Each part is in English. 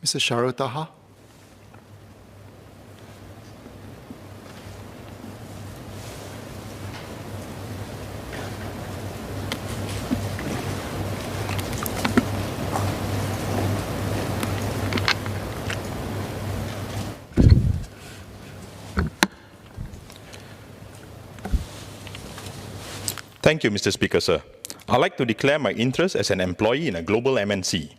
Mr. Sharael Taha. Thank you, Mr. Speaker, sir. I'd like to declare my interest as an employee in a global MNC.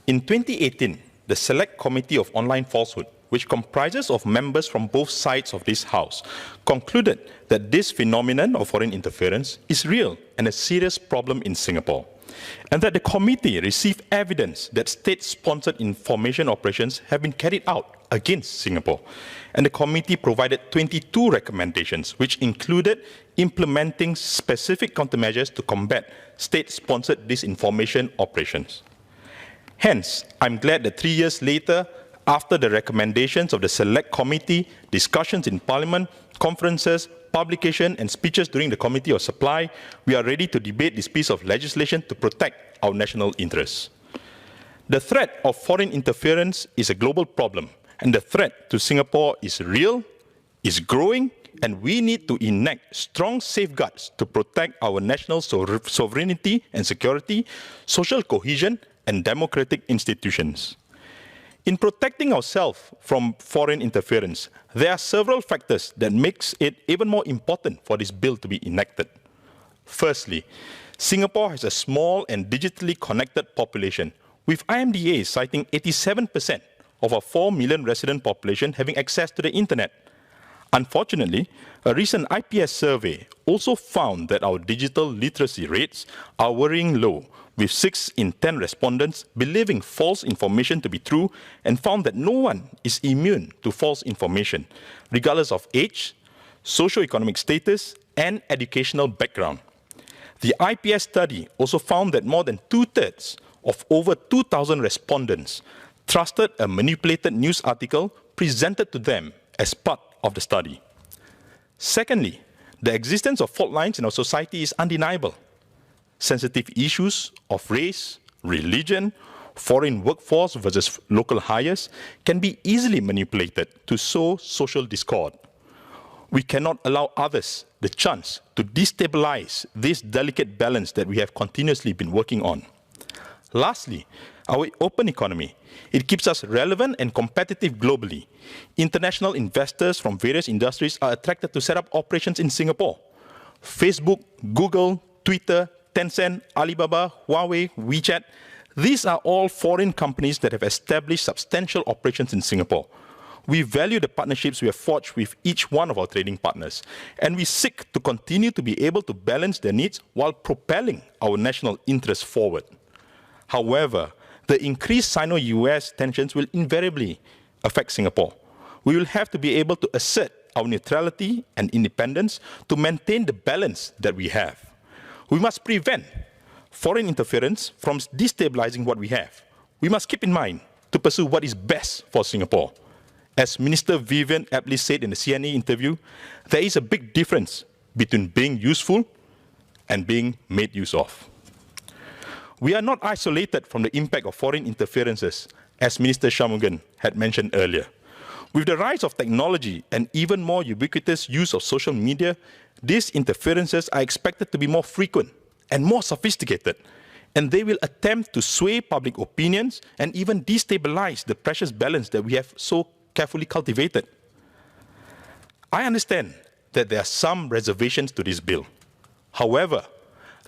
In 2018, the Select Committee of Online Falsehood, which comprises of members from both sides of this House, concluded that this phenomenon of foreign interference is real and a serious problem in Singapore, and that the committee received evidence that state-sponsored information operations have been carried out against Singapore. And the committee provided 22 recommendations, which included implementing specific countermeasures to combat state-sponsored disinformation operations. Hence, I'm glad that 3 years later, after the recommendations of the Select Committee, discussions in Parliament, conferences, publication and speeches during the Committee of Supply, we are ready to debate this piece of legislation to protect our national interests. The threat of foreign interference is a global problem, and the threat to Singapore is real, is growing, and we need to enact strong safeguards to protect our national sovereignty and security, social cohesion, and democratic institutions. In protecting ourselves from foreign interference, there are several factors that makes it even more important for this bill to be enacted. Firstly, Singapore has a small and digitally connected population, with IMDA citing 87% of our 4 million resident population having access to the internet. Unfortunately, a recent IPS survey also found that our digital literacy rates are worrying low, with 6 in 10 respondents believing false information to be true, and found that no one is immune to false information, regardless of age, socioeconomic status, and educational background. The IPS study also found that more than 2/3 of over 2,000 respondents trusted a manipulated news article presented to them as part of the study. Secondly, the existence of fault lines in our society is undeniable. Sensitive issues of race, religion, foreign workforce versus local hires can be easily manipulated to sow social discord. We cannot allow others the chance to destabilize this delicate balance that we have continuously been working on. Lastly, our open economy. It keeps us relevant and competitive globally. International investors from various industries are attracted to set up operations in Singapore. Facebook, Google, Twitter, Tencent, Alibaba, Huawei, WeChat, these are all foreign companies that have established substantial operations in Singapore. We value the partnerships we have forged with each one of our trading partners, and we seek to continue to be able to balance their needs while propelling our national interests forward. However, the increased Sino-US tensions will invariably affect Singapore. We will have to be able to assert our neutrality and independence to maintain the balance that we have. We must prevent foreign interference from destabilizing what we have. We must keep in mind to pursue what is best for Singapore. As Minister Vivian aptly said in the CNA interview, there is a big difference between being useful and being made use of. We are not isolated from the impact of foreign interferences, as Minister Shanmugam had mentioned earlier. With the rise of technology and even more ubiquitous use of social media, these interferences are expected to be more frequent and more sophisticated, and they will attempt to sway public opinions and even destabilize the precious balance that we have so carefully cultivated. I understand that there are some reservations to this bill. However,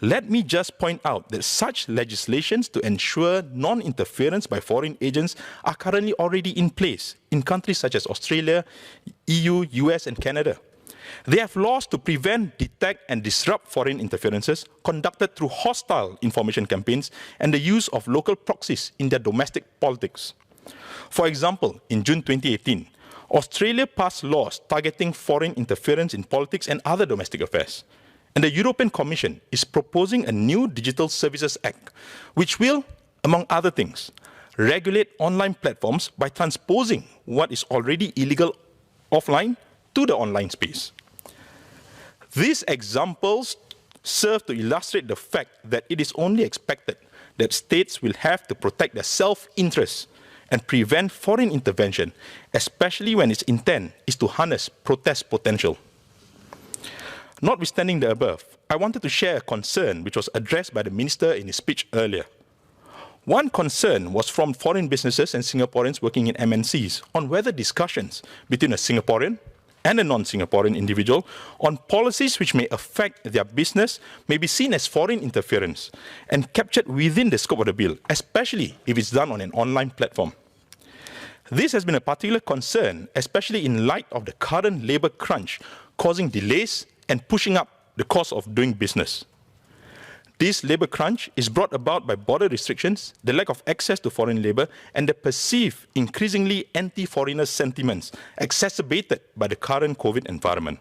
let me just point out that such legislations to ensure non-interference by foreign agents are currently already in place in countries such as Australia, EU, US, and Canada. They have laws to prevent, detect, and disrupt foreign interferences conducted through hostile information campaigns and the use of local proxies in their domestic politics. For example, in June 2018, Australia passed laws targeting foreign interference in politics and other domestic affairs. And the European Commission is proposing a new Digital Services Act, which will, among other things, regulate online platforms by transposing what is already illegal offline to the online space. These examples serve to illustrate the fact that it is only expected that states will have to protect their self-interest and prevent foreign intervention, especially when its intent is to harness protest potential. Notwithstanding the above, I wanted to share a concern which was addressed by the Minister in his speech earlier. One concern was from foreign businesses and Singaporeans working in MNCs on whether discussions between a Singaporean and a non-Singaporean individual on policies which may affect their business may be seen as foreign interference and captured within the scope of the bill, especially if it's done on an online platform. This has been a particular concern, especially in light of the current labour crunch causing delays and pushing up the cost of doing business. This labour crunch is brought about by border restrictions, the lack of access to foreign labour, and the perceived increasingly anti-foreigner sentiments exacerbated by the current COVID environment.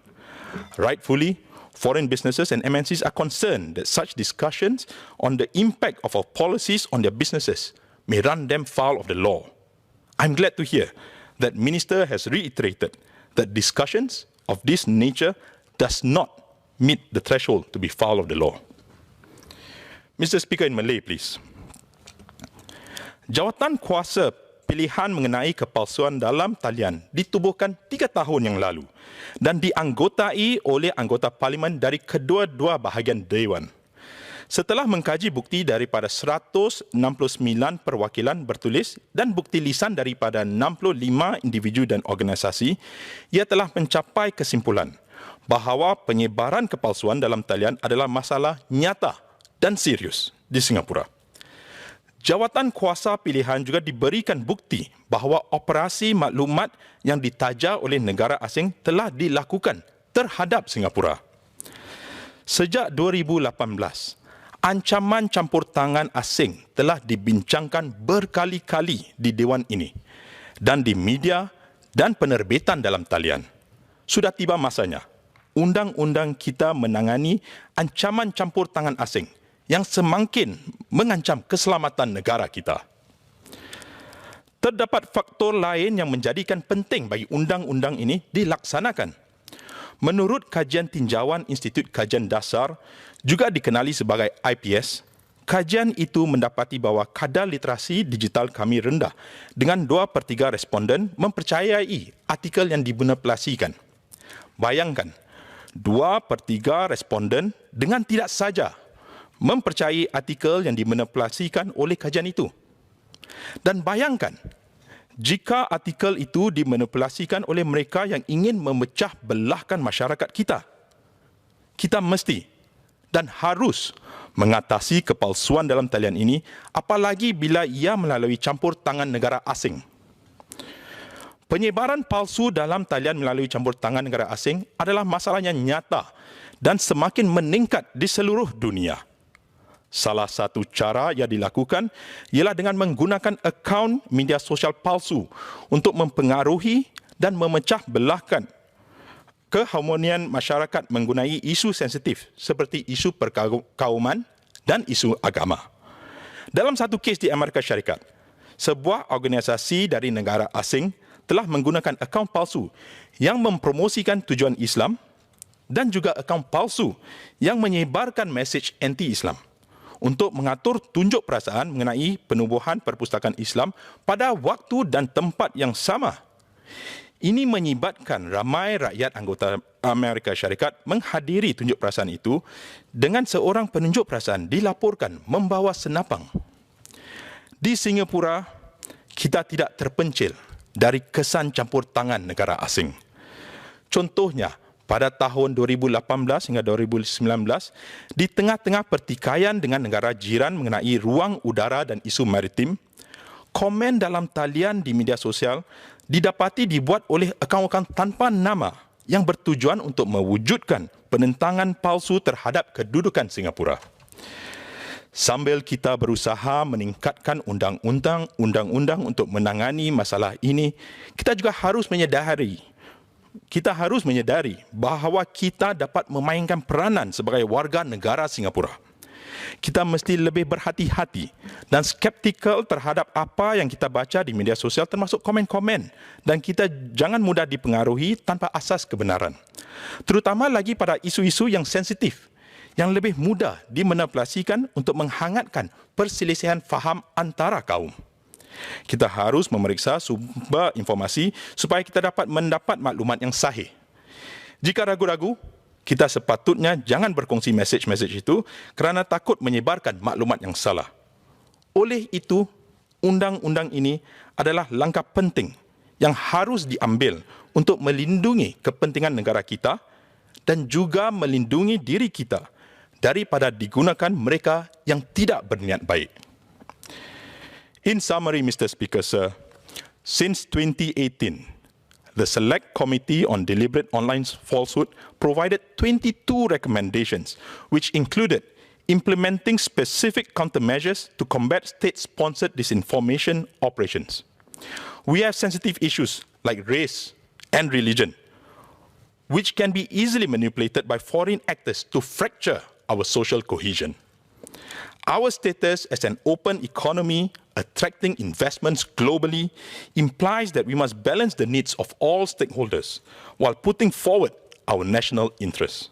Rightfully, foreign businesses and MNCs are concerned that such discussions on the impact of our policies on their businesses may run them foul of the law. I'm glad to hear that Minister has reiterated that discussions of this nature does not meet the threshold to be foul of the law. Mr. Speaker, in Malay, please. Jawatan kuasa pilihan mengenai kepalsuan dalam talian ditubuhkan 3 tahun yang lalu dan dianggotai oleh anggota parlimen dari kedua-dua bahagian Dewan. Setelah mengkaji bukti daripada 169 perwakilan bertulis dan bukti lisan daripada 65 individu dan organisasi, ia telah mencapai kesimpulan bahawa penyebaran kepalsuan dalam talian adalah masalah nyata dan serius di Singapura. Jawatan kuasa pilihan juga diberikan bukti bahawa operasi maklumat yang ditaja oleh negara asing telah dilakukan terhadap Singapura. Sejak 2018, ancaman campur tangan asing telah dibincangkan berkali-kali di Dewan ini dan di media dan penerbitan dalam talian. Sudah tiba masanya undang-undang kita menangani ancaman campur tangan asing yang semakin mengancam keselamatan negara kita. Terdapat faktor lain yang menjadikan penting bagi undang-undang ini dilaksanakan. Menurut kajian tinjauan Institut Kajian Dasar, juga dikenali sebagai IPS, kajian itu mendapati bahawa kadar literasi digital kami rendah dengan 2/3 responden mempercayai artikel yang dimanipulasikan. Bayangkan, 2/3 responden dengan tidak saja mempercayai artikel yang dimanipulasikan oleh kajian itu. Dan bayangkan, jika artikel itu dimanipulasikan oleh mereka yang ingin memecah belahkan masyarakat kita, kita mesti dan harus mengatasi kepalsuan dalam talian ini, apalagi bila ia melalui campur tangan negara asing. Penyebaran palsu dalam talian melalui campur tangan negara asing adalah masalah yang nyata dan semakin meningkat di seluruh dunia. Salah satu cara yang dilakukan ialah dengan menggunakan akaun media sosial palsu untuk mempengaruhi dan memecah belahkan keharmonian masyarakat menggunai isu sensitif seperti isu perkauman dan isu agama. Dalam satu kes di Amerika Syarikat, sebuah organisasi dari negara asing telah menggunakan akaun palsu yang mempromosikan tujuan Islam dan juga akaun palsu yang menyebarkan mesej anti-Islam untuk mengatur tunjuk perasaan mengenai penubuhan perpustakaan Islam pada waktu dan tempat yang sama. Ini menyebabkan ramai rakyat anggota Amerika Syarikat menghadiri tunjuk perasaan itu dengan seorang penunjuk perasaan dilaporkan membawa senapang. Di Singapura, kita tidak terpencil dari kesan campur tangan negara asing. Contohnya, pada tahun 2018 hingga 2019, di tengah-tengah pertikaian dengan negara jiran mengenai ruang udara dan isu maritim, komen dalam talian di media sosial didapati dibuat oleh akaun-akaun tanpa nama yang bertujuan untuk mewujudkan penentangan palsu terhadap kedudukan Singapura. Sambil kita berusaha meningkatkan undang-undang untuk menangani masalah ini, kita juga harus menyedari bahawa kita dapat memainkan peranan sebagai warga negara Singapura. Kita mesti lebih berhati-hati dan skeptikal terhadap apa yang kita baca di media sosial termasuk komen-komen, dan kita jangan mudah dipengaruhi tanpa asas kebenaran. Terutama lagi pada isu-isu yang sensitif yang lebih mudah dimanipulasikan untuk menghangatkan perselisihan faham antara kaum. Kita harus memeriksa sumber informasi supaya kita dapat mendapat maklumat yang sahih. Jika ragu-ragu, kita sepatutnya jangan berkongsi mesej-mesej itu kerana takut menyebarkan maklumat yang salah. Oleh itu, undang-undang ini adalah langkah penting yang harus diambil untuk melindungi kepentingan negara kita dan juga melindungi diri kita daripada digunakan mereka yang tidak berniat baik. In summary, Mr. Speaker, sir, since 2018, the Select Committee on Deliberate Online Falsehood provided 22 recommendations, which included implementing specific countermeasures to combat state-sponsored disinformation operations. We have sensitive issues like race and religion, which can be easily manipulated by foreign actors to fracture our social cohesion. Our status as an open economy attracting investments globally implies that we must balance the needs of all stakeholders while putting forward our national interests.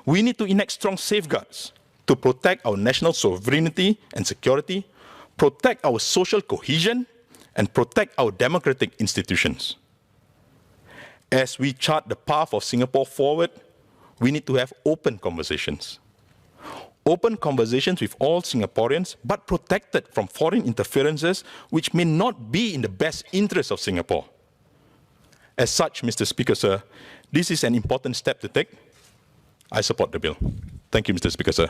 We need to enact strong safeguards to protect our national sovereignty and security, protect our social cohesion, and protect our democratic institutions. As we chart the path of Singapore forward, we need to have open conversations. Open conversations with all Singaporeans, but protected from foreign interferences which may not be in the best interest of Singapore. As such, Mr. Speaker, sir, this is an important step to take. I support the bill. Thank you, Mr. Speaker, sir.